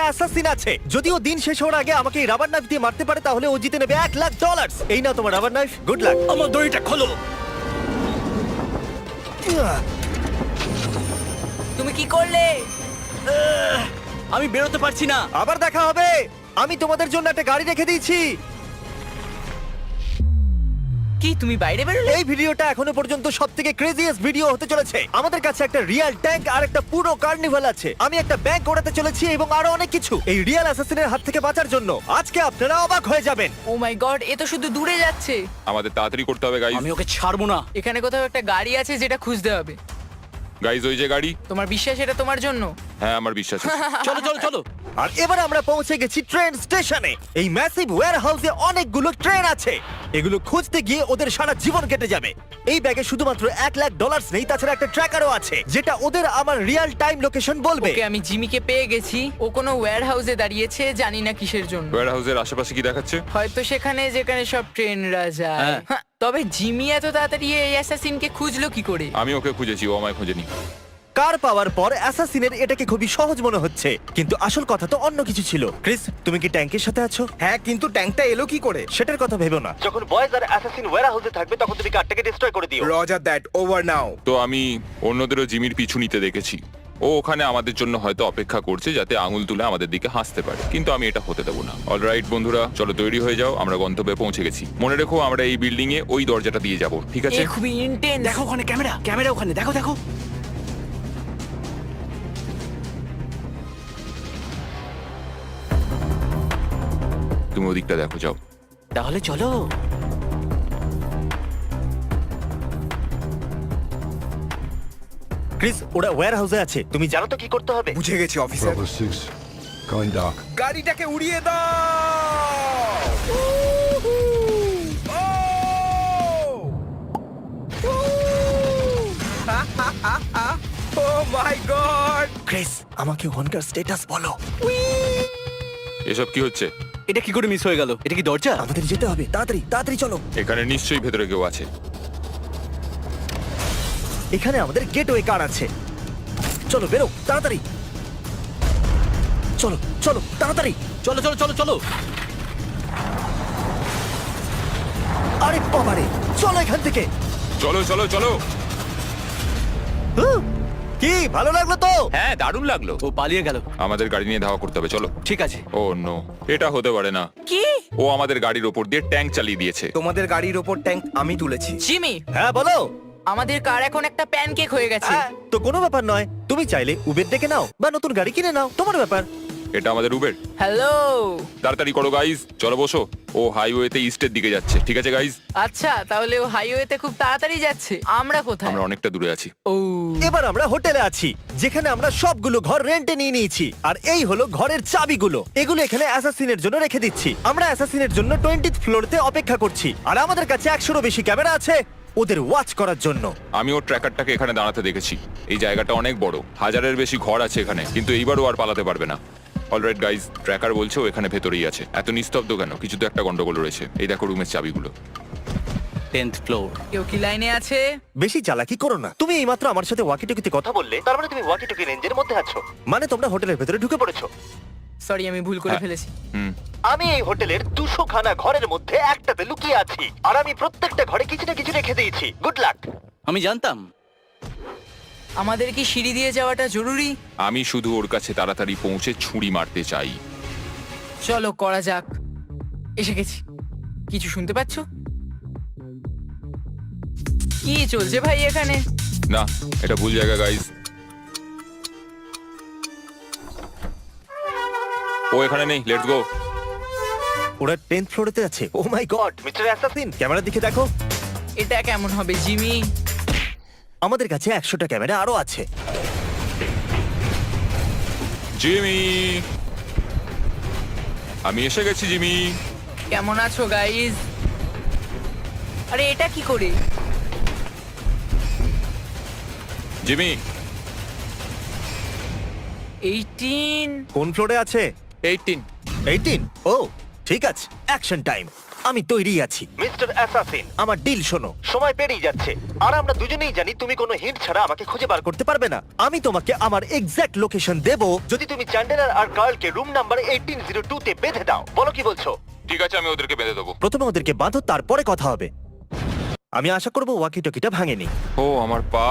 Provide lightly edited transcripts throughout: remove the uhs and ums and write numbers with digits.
Assassin আছে। যদিও দিন শেষ হওয়ার আগে আমাকে এই রাবার নাইফ দিয়ে মারতে পারে তাহলে ও জিতে নেবে $1,00,000। এই নাও তোমার রাবার নাইফ, গুড লাক। আমার দড়িটা খোলো। তুমি কি করলে? আমি বেরোতে পারছি না। আবার দেখা হবে। আমি তোমাদের জন্য একটা গাড়ি রেখে দিয়েছি। কি তুমি বাইরে বেরোলে? এই ভিডিওটা এখনো পর্যন্ত সবথেকে ক্রেজিয়েস্ট ভিডিও হতে চলেছে। আমাদের কাছে একটা রিয়েল ট্যাঙ্ক আর একটা পুরো কার্নিভাল আছে। আমি একটা ব্যাংক ওড়াতে চলেছি এবং আরো অনেক কিছু। এই রিয়েল অ্যাসাসিনের হাত থেকে বাঁচার জন্য আজকে আপনারা অবাক হয়ে যাবেন। ও মাই গড, এ তো শুধু দূরে যাচ্ছে। আমাদের তাড়াতাড়ি করতে হবে গাইজ। আমি ওকে ছাড়বো না। এখানে কোথাও একটা গাড়ি আছে যেটা খুঁজতে হবে। গাইজ ওই যে গাড়ি। তোমার বিশ্বাস এটা তোমার জন্য? হ্যাঁ আমার বিশ্বাস আছে। চলো চলো চলো। আর এবার আমরা পৌঁছে গেছি ট্রেন স্টেশনে। এই ম্যাসিভ ওয়্যারহাউসে অনেকগুলো ট্রেন আছে। এগুলো খুঁজতে গিয়ে ওদের সারা জীবন কেটে যাবে। এই ব্যাগে শুধুমাত্র $1,00,000 নেই, তাছাড়া একটা ট্র্যাকারও আছে যেটা ওদের আমার রিয়েল টাইম লোকেশন বলবে। ওকে, আমি জিমিকে পেয়ে গেছি। ও কোনো ওয়্যার হাউসে দাঁড়িয়েছে, জানি না কিসের জন্য। ওয়্যার হাউসের আশেপাশে কি দেখাচ্ছে? হয়তো সেখানে যেখানে সব ট্রেনরা যায়। হ্যাঁ। হ্যাঁ, তবে জিমি এত তাড়াতাড়ি এই অ্যাসাসিনকে খুঁজলো কি করে? আমি ওকে খুঁজেছি, ও আমায় খোঁজেনি। কার পাওয়ার পর অ্যাসাসিনের এটাকে খুবই সহজ মনে হচ্ছে, কিন্তু আসল কথা তো অন্য কিছু ছিল। ক্রিস, তুমি কি ট্যাঙ্কের সাথে আছো? হ্যাঁ, কিন্তু ট্যাঙ্কটা এলো কি করে? সেটার কথা ভেবো না। যখন বয়েজ আর অ্যাসাসিন ওয়্যারহাউসে থাকবে তখন তুমি কারটাকে ডিস্ট্রয় করে দিও। রজার দ্যাট, ওভার নাও। তো আমি অন্যদেরও জিমির পিছু নিতে দেখেছি। ও ওখানে আমাদের জন্য হয়তো অপেক্ষা করছে যাতে আঙুল তুলে আমাদের দিকে হাসতে পারে, কিন্তু আমি এটা হতে দেবো না। অলরাইট বন্ধুরা, চলো তৈরি হয়ে যাও, আমরা গন্তব্যে পৌঁছে গেছি। মনে রেখো আমরা এই বিল্ডিং এ ওই দরজাটা দিয়ে যাব, ঠিক আছে? এ খুবই ইন্টেন্স। দেখো ওখানে ক্যামেরা, ক্যামেরা ওখানে দেখো দেখো। তুমি ওদিকটা দেখো, যাও। তাহলে চলো। ক্রিস, ওরা ওয়্যারহাউসে আছে। তুমি জানো তো কি করতে হবে? বুঝে গেছি অফিসার। Bravo 6, going dark. গাড়িটাকে উড়িয়ে দাও। ও মাই গড! ক্রিস, আমাকে ওখানকার স্ট্যাটাস বলো। এসব কি হচ্ছে? এটা কি করে মিস হয়ে গেল? এটা কি দরজা? আমাদের যেতে হবে, তাড়াতাড়ি তাড়াতাড়ি চলো। এখানে নিশ্চয়ই ভেতরে কেউ আছে। এখানে আমাদের গেটওয়ে কার আছে। চলো বেরো তাড়াতাড়ি। চলো চলো তাড়াতাড়ি। চলো চলো চলো চলো। আরে বাবারে, চলো এখান থেকে। চলো চলো চলো। হুঁ, কি ভালো লাগলো তো? হ্যাঁ, দারুণ লাগলো। ও পালিয়ে গেল। আমাদের গাড়ি নিয়ে ধাওয়া করতে হবে, চলো। ঠিক আছে। ও নো, এটা হতে পারে না। কি? ও আমাদের গাড়ির ওপর দিয়ে ট্যাঙ্ক চালিয়ে দিয়েছে। তোমাদের গাড়ির ওপর ট্যাঙ্ক আমি তুলেছি। জিমি, হ্যাঁ বলো। আমাদের কার এখন একটা প্যানকেক হয়ে গেছে। হ্যাঁ, তো কোনো ব্যাপার নয়। তুমি চাইলে উবের ডেকে নাও বা নতুন গাড়ি কিনে নাও, তোমার ব্যাপার। এটা আমাদের উবের। হ্যালো। তাড়াতাড়ি করো গাইজ, চলো বসো। ও হাইওয়েতে ইস্টের দিকে যাচ্ছে, ঠিক আছে গাইজ? আচ্ছা, তাহলে ও হাইওয়েতে খুব তাড়াতাড়ি যাচ্ছে। আমরা কোথায়? আমরা অনেকটা দূরে আছি। ও, এবার আমরা হোটেলে আছি, যেখানে আমরা সবগুলো ঘর রেন্টে নিয়ে নিয়েছি। আর এই হলো ঘরের চাবিগুলো। এগুলো এখানে অ্যাসাসিনের জন্য রেখে দিচ্ছি। আমরা অ্যাসাসিনের জন্য 20th ফ্লোরতে অপেক্ষা করছি। আর আমাদের কাছে 100-রও বেশি ক্যামেরা আছে ওদের ওয়াচ করার জন্য। আমি ওর ট্র্যাকারটাকে এখানে দাঁড়াতে দেখেছি। এই জায়গাটা অনেক বড়, 1000-এর বেশি ঘর আছে এখানে, কিন্তু এইবারও আর পালাতে পারবে না। অলরাইট গাইজ, ট্র্যাকার বলছে ও এখানে ভেতরেই আছে। এত নিস্তব্ধ কেন? কিছু তো একটা গন্ডগোল রয়েছে। এই দেখো রুমের চাবিগুলো। 10th floor. কেউ কি লাইনে আছে? বেশি চালাকি করো না। তুমি এইমাত্র আমার সাথে ওয়াকিটকিতে কথা বললে, তার মানে তুমি ওয়াকিটকি রেঞ্জের মধ্যে আছো। মানে তোমরা হোটেলের ভেতরে ঢুকে পড়েছো। সরি, আমি ভুল করে হ্যাঁ। ফেলেছি। আমি এই হোটেলের 200 খানা ঘরের মধ্যে একটাতে লুকিয়ে আছি। আর আমি প্রত্যেকটা ঘরে কিছু না কিছু রেখে দিয়েছি। Good luck. আমি জানতাম। আমাদের কি সিঁড়ি দিয়ে যাওয়াটা জরুরি? আমি শুধু ওর কাছে তাড়াতাড়ি পৌঁছে ছুরি মারতে চাই। চলো করা যাক। এসে গেছি। কিছু শুনতে পাচ্ছো? কি চলছে ভাই এখানে? না, এটা ভুল জায়গা গাইজ। ও এখানে নেই, লেটস গো। ওরা 10th ফ্লোরেতে আছে। ও মাই গড, মিস্টার অ্যাসাসিন, ক্যামেরার দিকে দেখো। এটা কেমন হবে জিমি? আমাদের কাছে 100টা ক্যামেরা আরো আছে। জিমি, আমি এসে গেছি জিমি। কেমন আছো গাইজ? আরে এটা কি করে? জিমি, 18। কোন ফ্লোরে আছে? 18। 18? ও ঠিক আছে, অ্যাকশন টাইম। আমি তৈরি আছি মিস্টার অ্যাসাসিন। আমার ডিল শোনো, সময় পেরিয়ে যাচ্ছে আর আমরা দুজনেই জানি তুমি কোনো হিন্ট ছাড়া আমাকে খুঁজে বার করতে পারবে না। আমি তোমাকে আমার এক্সাক্ট লোকেশন দেব যদি তুমি চ্যান্ডেলার আর কার্লকে রুম নাম্বার 1802 তে বেঁধে দাও। বলো কি বলছো? ঠিক আছে, আমি ওদেরকে বেঁধে দেবো। প্রথমে ওদেরকে বাঁধো, তারপরে কথা হবে। আমি আশা করবো ওয়াকি টকিটা ভাঙেনি। ও আমার পা।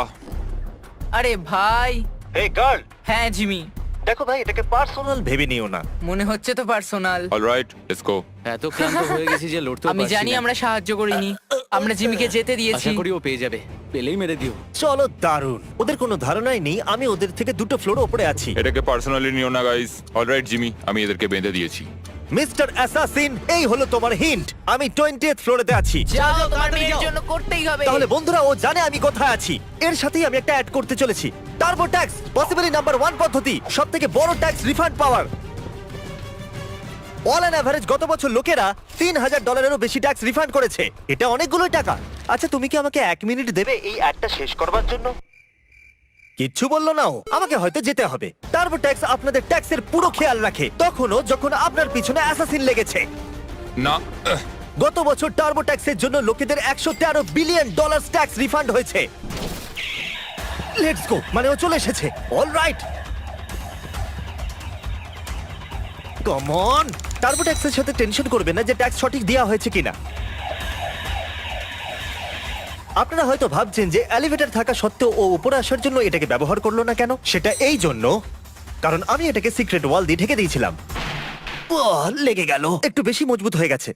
আরে ভাই। হে কার্ল, হ্যাঁ জিমি, দেখো ভাই, এটাকে পার্সোনাল ভেবে নিও না। মনে হচ্ছে তো পার্সোনাল। Alright, let's go. এত ক্লান্ত হয়ে গেছি যে লড়তেও আমি পারছি জানি না। আমরা সাহায্য করিনি, আমরা জিমিকে যেতে দিয়েছি। আশা করি ও পেয়ে যাবে, পেলেই মেরে দিও। চলো, দারুণ। ওদের কোনো ধারণাই নেই আমি ওদের থেকে 2টো ফ্লোর উপরে আছি। এটাকে পার্সোনালি নিও না গাইস। অলরাইট জিমি, আমি এদেরকে বেঁধে দিয়েছি। মিস্টার অ্যাসাসিন, এই হলো তোমার হিন্ট। আমি 20th ফ্লোরেতে আছি। যাও, তোমার তাড়াতাড়ি মেয়ের যাও। জন্য করতেই হবে। তাহলে বন্ধুরা, ও জানে আমি কোথায় আছি। এর সাথেই আমি একটা অ্যাড করতে চলেছি, টার্বো ট্যাক্স, পসিবলি নাম্বার 1 পদ্ধতি, সবথেকে বড় tax refund power. All an average গত বছর লোকেরা $3000 বেশি ট্যাক্স রিফান্ড করেছে। এটা অনেকগুলো টাকা। আচ্ছা, তুমি কি আমাকে 1 মিনিট দেবে এই অ্যাডটা শেষ করবার জন্য? কিচ্ছু বললো না ও। আমাকে হয়তো যেতে হবে। টার্বো ট্যাক্স আপনাদের ট্যাক্সের পুরো খেয়াল রাখে, তখনও যখন আপনার পিছনে অ্যাসাসিন লেগেছে। না, গত বছর টার্বো ট্যাক্সের জন্য লোকেদের $113 বিলিয়ন ট্যাক্স রিফান্ড হয়েছে। লেটস গো, মানে ও চলে এসেছে। Alright, come on. টার্বো ট্যাক্সের সাথে টেনশন করবেন না যে ট্যাক্স সঠিক দেওয়া হয়েছে কিনা। আপনারা হয়তো ভাবছেন যে এলিভেটর থাকা সত্ত্বেও ও উপরে আসার জন্য এটাকে ব্যবহার করলো না কেন। সেটা এই জন্য কারণ আমি এটাকে সিক্রেট ওয়াল দিয়ে ঢেকে দিয়েছিলাম। লেগে গেল, একটু বেশি মজবুত হয়ে গেছে।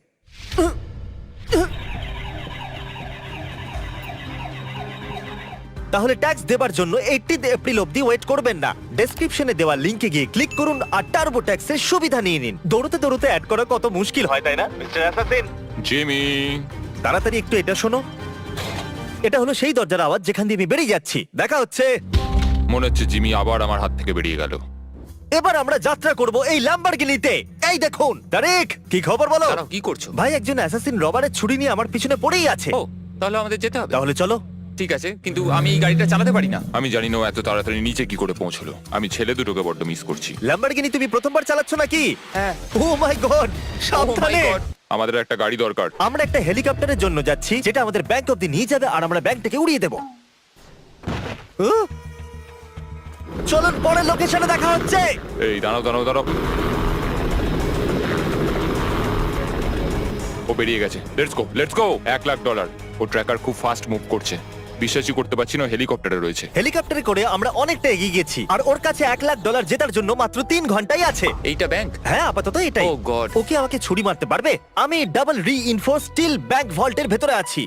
তাহলে ট্যাক্স দেবার জন্য 18 এপ্রিল অবধি ওয়েট করবেন না। ডেসক্রিপশনে দেওয়া লিংকে গিয়ে ক্লিক করুন আর টার্বো ট্যাক্সের সুবিধা নিয়ে নিন। দৌড়তে দৌড়তে অ্যাড করা কত মুশকিল হয়, তাই না মিস্টার অ্যাসাসিন? জিমি। তাড়াতাড়ি একটু এটা শোনো। এটা হলো সেই দরজার আওয়াজ যেখান দিয়ে আমি বেরিয়ে যাচ্ছি। দেখা হচ্ছে। মনে হচ্ছে জিমি আবার আমার হাত থেকে বেরিয়ে গেল। এবার আমরা যাত্রা করব এই ল্যাম্বরগিনিতে। এই দেখুন, তারিক, কি খবর বলো? দাঁড়াও, কি করছো? ভাই, একজন অ্যাসাসিন রবারের ছুরি নিয়ে আমার পিছনে পড়েই আছে। ও, তাহলে আমাদের যেতে হবে। তাহলে চলো। ঠিক আছে, কিন্তু আমি এই গাড়িটা চালাতে পারি না। আমি জানি না ও এত তাড়াতাড়ি নিচে কি করে পৌঁছলো। আমি ছেলে দুটোকে বড্ড মিস করছি। ল্যাম্বরগিনি তুমি প্রথমবার চালাচ্ছ নাকি? হ্যাঁ। ও মাই গড, সাবধানে। Oh my God! আমাদের একটা গাড়ি দরকার। আমরা একটা হেলিকপ্টারের জন্য যাচ্ছি যেটা আমাদের ব্যাংক অব্দি নিয়ে যাবে আর আমরা ব্যাংকটাকে উড়িয়ে দেব। চলুন, পরের লোকেশনে দেখা হচ্ছে। এই দাঁড়াও দাঁড়াও দাঁড়াও। ও বেরিয়ে গেছে। Let's go, let's go. $1,00,000। ও ট্র্যাকার খুব ফাস্ট মুভ করছে। বিশ্বাসই করতে পারছি না, হেলিকপ্টারে রয়েছে। হেলিকপ্টারে করে আমরা অনেকটা এগিয়ে গেছি আর ওর কাছে $1,00,000 জেতার জন্য মাত্র 3 ঘন্টাই আছে। এইটা ব্যাংক? হ্যাঁ, আপাতত এটাই। Oh God! ওকে আমাকে ছুরি মারতে পারবে? আমি ডাবল রিইনফোর্স স্টিল ব্যাংক ভল্টের ভেতরে আছি।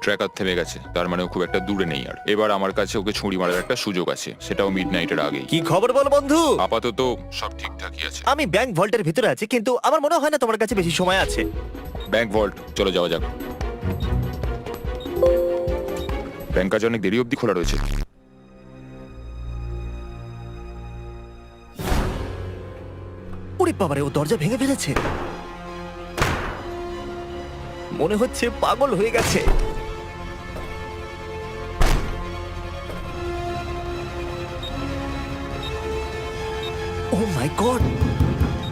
ট্র্যাকার থেমে গেছে, তার মানে ও খুব একটা দূরে নেই আর। এবার আমার কাছে ওকে ছুরি মারার একটা সুযোগ আছে, সেটাও মিডনাইটের আগেই। কি খবর বল বন্ধু? আপাতত সব ঠিকঠাকই আছে। আমি ব্যাংক ভল্টের ভিতরে আছি, কিন্তু আমার মনে হয় না তোমার কাছে বেশি সময় আছে। ব্যাংক ভল্ট, চলো যাওয়া যাক। ব্যাংক আজ অনেক দেরি অবধি খোলা রয়েছে। ওরে বাবারে, ও দরজা ভেঙে ফেলেছে। মনে হচ্ছে পাগল হয়ে গেছে। ও মাই গড!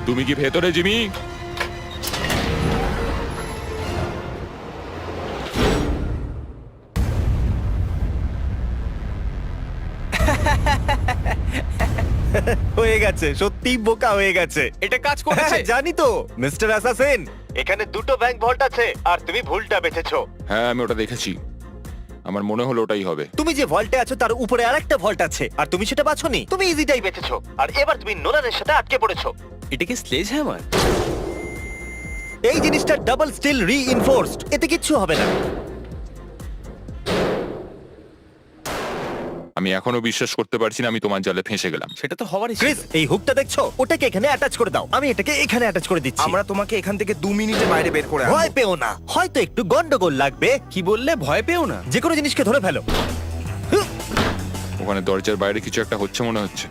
তুমি কি ভেতরে, জিমি? হয়ে গেছে, সত্যি বোকা হয়ে গেছে। এটা কাজ করেছে? হ্যাঁ, জানি তো মিস্টার অ্যাসাসিন। এখানে 2টো ব্যাংক ভল্ট আছে আর তুমি ভুলটা বেছেছো। হ্যাঁ, আমি ওটা দেখেছি। আমার মনে হলো ওটাই হবে। তুমি যে ভল্টে আছো তার উপরে আরেকটা ভল্ট আছে আর তুমি সেটা বাছোনি। তুমি ইজিটাই বেছেছো আর এবার তুমি নোলানের সাথে আটকে পড়েছো। এটা কি স্লেজ হ্যামার? এই জিনিসটা ডাবল স্টিল রিইনফোর্সড, এতে কিচ্ছু হবে না। আমি এখনো বিশ্বাস করতে পারছি না আমি তোমার জালে ফেঁসে গেলাম। সেটা তো হওয়ারই ছিল। ক্রিস, এই হুকটা দেখছো? ওটাকে এখানে অ্যাটাচ করে দাও। আমি এটাকে এখানে অ্যাটাচ করে দিচ্ছি। আমরা তোমাকে এখান থেকে 2 মিনিটে বাইরে বের করে আনবো। ভয় পেও না, হয়তো একটু গন্ডগোল লাগবে। কি বললে? ভয় পেও না? যে কোনো জিনিসকে ধরে ফেলো। ওখানে দরজার বাইরে কিছু একটা হচ্ছে মনে হচ্ছে।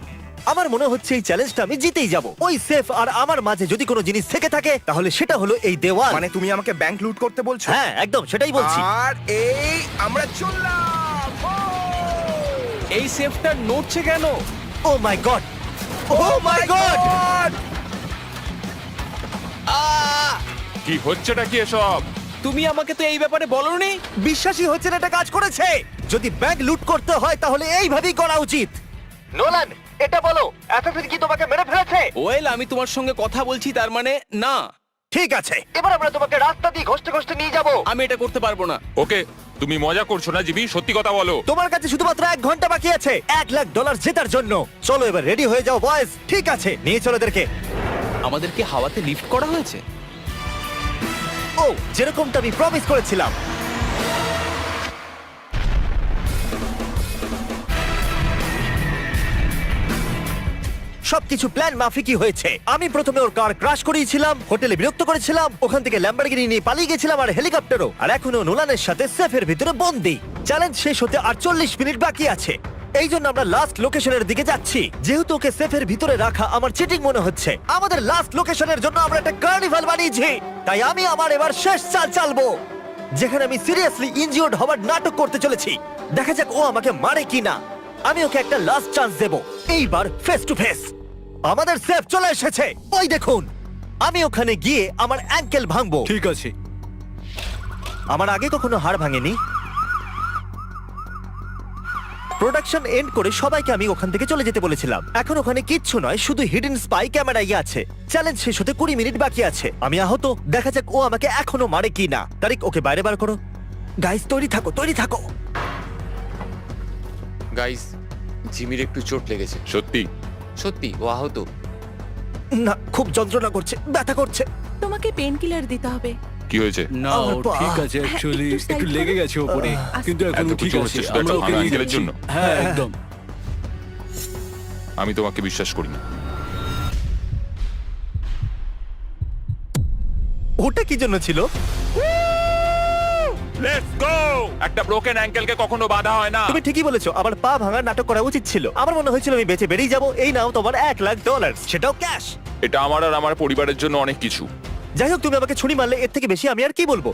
আমার মনে হচ্ছে এই চ্যালেঞ্জটা আমি জিতেই যাব। ওই সেফ আর আমার মাঝে যদি কোনো জিনিস থেকে থাকে তাহলে সেটা হলো এই দেওয়াল। মানে তুমি আমাকে ব্যাংক লুট করতে বলছো? হ্যাঁ, একদম সেটাই বলছি। আর এই আমরা চললাম। এই সেফটা নড়ছে কেন? ও মাই গড! ও মাই গড! কি হচ্ছেটা কি এসব? তুমি আমাকে তো এই ব্যাপারে বলনি। বিশ্বাসই হচ্ছে না এটা কাজ করেছে। যদি ব্যাংক লুট করতে হয় তাহলে এইভাবেই করা উচিত। নোলান, এটা বলো, অ্যাসাসিন কি তোমাকে মেরে ফেলেছে? ওয়েল, আমি তোমার সঙ্গে কথা বলছি, তার মানে না। ঠিক আছে, এবার আমরা তোমাকে রাস্তা দিয়ে ঘষতে ঘষতে নিয়ে যাব। আমি এটা করতে পারবো না। ওকে, তুমি মজা করছো না জিমি, সত্যি কথা বলো। তোমার কাছে শুধুমাত্র 1 ঘন্টা বাকি আছে $1,00,000 জেতার জন্য। চলো এবার রেডি হয়ে যাও বয়েজ। ঠিক আছে, নিয়ে চলো এদেরকে। আমাদেরকে হাওয়াতে লিফট করা হয়েছে। ও, যেরকমটা আমি প্রমিস করেছিলাম। সবকিছু প্ল্যান মাফিকই হয়েছে। আমি প্রথমে ওর কার ক্রাশ করিয়েছিলাম, হোটেলে বিরক্ত করেছিলাম, ওখান থেকে ল্যাম্বরগিনি নিয়ে পালিয়ে গেছিলাম আর হেলিকপ্টারও, আর এখনো নোলানের সাথে সেফের ভিতরে বন্দি। চ্যালেঞ্জ শেষ হতে আর 40 মিনিট বাকি আছে। এই জন্য আমরা লাস্ট লোকেশনের দিকে যাচ্ছি। যেহেতু ওকে সেফের ভিতরে রাখা আমার চিটিং মনে হচ্ছে, আমাদের লাস্ট লোকেশনের জন্য আমরা একটা কার্নিভাল বানিয়েছি। তাই আমি আমার এবার শেষ চাল চালবো, যেখানে আমি সিরিয়াসলি ইনজিওর্ড হওয়ার নাটক করতে চলেছি। দেখা যাক ও আমাকে মারে কিনা। আমি ওকে একটা লাস্ট চান্স দেব, এইবার ফেস টু ফেস। আমাদের সেফ চলে এসেছে, ওই দেখুন। আমি ওখানে গিয়ে আমার অ্যাঙ্কেল ভাঙবো। ঠিক আছে। আমার আগে কখনো হাড় ভাঙেনি। প্রোডাকশন এন্ড করে সবাইকে আমি ওখান থেকে চলে যেতে বলেছিলাম। এখন ওখানে কিচ্ছু নয়, শুধু হিডেন স্পাই ক্যামেরাই আছে। চ্যালেঞ্জ শেষ হতে 20 মিনিট বাকি আছে। আমি আহত, দেখা যাক ও আমাকে এখনো মারে কি না। তারিক, ওকে বাইরে বার করো। গাইস, তৈরি থাকো, তৈরি থাকো। গাইস, জিমির একটু চোট লেগেছে। সত্যি? সত্যি ও আহত। না, খুব যন্ত্রণা করছে, ব্যথা করছে। তোমাকে পেন কিলার দিতে হবে। কি হয়েছে? না, আমার ও পা। ঠিক আছে অ্যাকচুয়ালি একটু একটু side লেগে করো। গেছে ওপরে, কিন্তু এখন এত ঠিক কিছু আছে। হচ্ছে সেটা আমরা একটা ওকে ভাঙা নিয়ে আঙ্কেলের যাচ্ছি। জন্য? হ্যাঁ, একদম। আমি তোমাকে বিশ্বাস করি না। ওটা কি জন্য ছিল? Let's go! একটা ব্রোকেন অ্যাঙ্কেলকে কখনো বাধা হয় না। তুমি ঠিকই বলেছো, আমার পা ভাঙার নাটক করা উচিত ছিল। আমার মনে হয়েছিল আমি বেঁচে বেরিয়ে যাবো। এই নাও তোমার $1,00,000, সেটাও ক্যাশ। এটা আমার আর আমার পরিবারের জন্য অনেক কিছু। যাই হোক, তুমি আমাকে ছুরি মারলে, এর থেকে বেশি আমি আর কি বলবো।